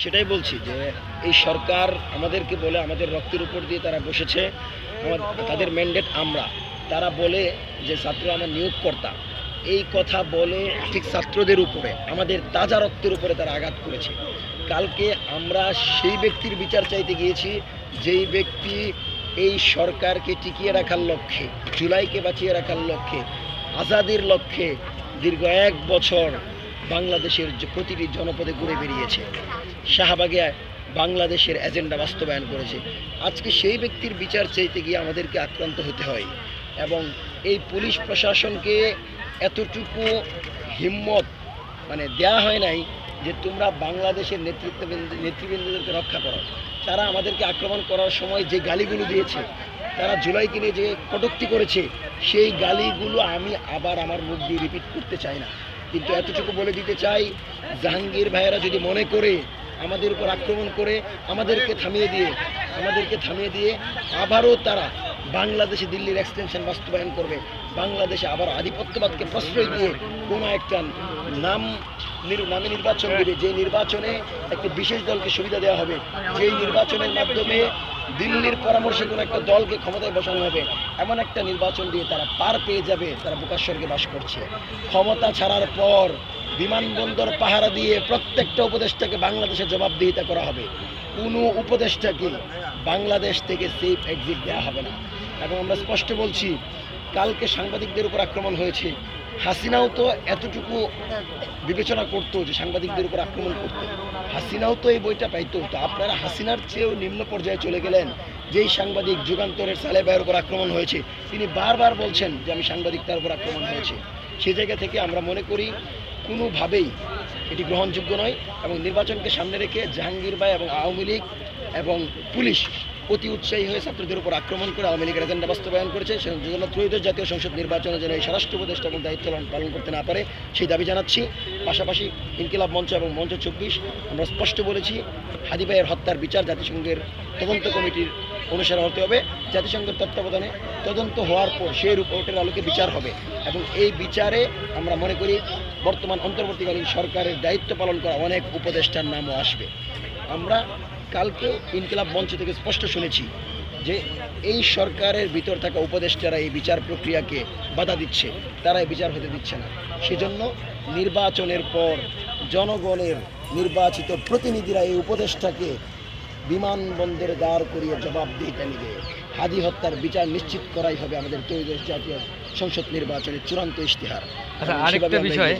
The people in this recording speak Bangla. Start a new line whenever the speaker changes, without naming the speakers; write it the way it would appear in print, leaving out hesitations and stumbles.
সেটাই বলছি যে এই সরকার আমাদেরকে বলে আমাদের রক্তের উপর দিয়ে তারা বসেছে, তাদের ম্যান্ডেট আমরা, তারা বলে যে ছাত্র আমার নিয়োগকর্তা, এই কথা বলে ঠিক ছাত্রদের উপরে আমাদের তাজা রক্তের উপরে তারা আঘাত করেছে। কালকে আমরা সেই ব্যক্তির বিচার চাইতে গিয়েছি যেই ব্যক্তি এই সরকারকে টিকিয়ে রাখার লক্ষ্যে, জুলাইকে বাঁচিয়ে রাখার লক্ষ্যে, আজাদির লক্ষ্যে দীর্ঘ 1 বছর বাংলাদেশের প্রতিটি জনপদে ঘুরে বেরিয়েছে, শাহবাগে বাংলাদেশের এজেন্ডা বাস্তবায়ন করেছে। আজকে সেই ব্যক্তির বিচার চাইতে গিয়ে আমাদেরকে আক্রান্ত হতে হয় এবং এই পুলিশ প্রশাসনকে এতটুকু হিম্মত দেয়া হয় নাই যে তোমরা বাংলাদেশের নেতৃবৃন্দদেরকে রক্ষা করো। তারা আমাদেরকে আক্রমণ করার সময় যে গালিগুলো দিয়েছে, তারা জুলাইকে নিয়ে যে কটূক্তি করেছে, সেই গালিগুলো আমি আবার আমার মুখ দিয়ে রিপিট করতে চাই না, কিন্তু এতটুকু বলে দিতে চাই, জাহাঙ্গীর ভাইয়েরা যদি মনে করে আমাদের উপর আক্রমণ করে আমাদেরকে থামিয়ে দিয়ে আবারও তারা বাংলাদেশে দিল্লির এক্সটেনশন বাস্তবায়ন করবে, বাংলাদেশে আবার আধিপত্যবাদকে প্রশ্রয় দিয়ে কোনো একটা নামে নির্বাচন দেবে, যে নির্বাচনে একটি বিশেষ দলকে সুবিধা দেওয়া হবে, যেই নির্বাচনের মাধ্যমে দিল্লির পরামর্শে কোনো একটা দলকে ক্ষমতায় বসানো হবে, এমন একটা নির্বাচন দিয়ে তারা পার পেয়ে যাবে। তারা বোকার স্বর্গে বাস করছে। ক্ষমতা ছাড়ার পর বিমানবন্দর পাহারা দিয়ে প্রত্যেকটা উপদেষ্টাকে বাংলাদেশে জবাবদিহিতা করা হবে। কোনো উপদেষ্টাকে বাংলাদেশ থেকে সেফ এক্সিট দেওয়া হবে না। এবং আমরা স্পষ্ট বলছি, কালকে সাংবাদিকদের উপর আক্রমণ হয়েছে, হাসিনাও তো এতটুকু বিবেচনা করতো যে সাংবাদিকদের উপর আক্রমণ করতে, হাসিনাও তো এই বইটা পাইতো। তো আপনারা হাসিনার চেয়েও নিম্ন পর্যায়ে চলে গেলেন। যেই সাংবাদিক যুগান্তরের সালেহ ভাইয়ের উপর আক্রমণ হয়েছে, তিনি বারবার বলছেন যে আমি সাংবাদিক, তার উপর আক্রমণ হয়েছে। সেই জায়গা থেকে আমরা মনে করি কোনোভাবেই এটি গ্রহণযোগ্য নয় এবং নির্বাচনকে সামনে রেখে জাহাঙ্গীর ভাই এবং আওয়ামী লীগ এবং পুলিশ অতি উৎসাহী হয়ে ছাত্রদের উপর আক্রমণ করে আওয়ামী লীগের এজেন্ডা বাস্তবায়ন করেছে। সেজন্য ত্রয়োদশ জাতীয় সংসদ নির্বাচনে যেন এই স্বরাষ্ট্র উপদেষ্টা এবং দায়িত্ব পালন করতে না পারে, সেই দাবি জানাচ্ছি। পাশাপাশি ইনকিলাব মঞ্চ এবং মঞ্চ 24 আমরা স্পষ্ট বলেছি, হাদি ভাইয়ের হত্যার বিচার জাতিসংঘের তদন্ত কমিটির অনুসারে হতে হবে। জাতিসংঘের তত্ত্বাবধানে তদন্ত হওয়ার পর সেই রিপোর্টের আলোকে বিচার হবে এবং এই বিচারে আমরা মনে করি বর্তমান অন্তর্বর্তীকালীন সরকারের দায়িত্ব পালন করা অনেক উপদেষ্টার নামও আসবে। আমরা কালকে ইনকিলাব মঞ্চ থেকে স্পষ্ট শুনেছি যে এই সরকারের ভিতর থাকা উপদেষ্টারা এই বিচার প্রক্রিয়াকে বাধা দিচ্ছে, তারা এই বিচার হতে দিচ্ছে না। সেজন্য নির্বাচনের পর জনগণের নির্বাচিত প্রতিনিধিরা এই উপদেষ্টাকে বিমানবন্দরে দাঁড় করিয়ে জবাবদিহিতা নিবে। হাদি হত্যার বিচার নিশ্চিত করাই হবে আমাদের ত্রয়োদশ জাতীয় সংসদ নির্বাচনের চূড়ান্ত ইশতেহার।
আচ্ছা, আরেকটা বিষয়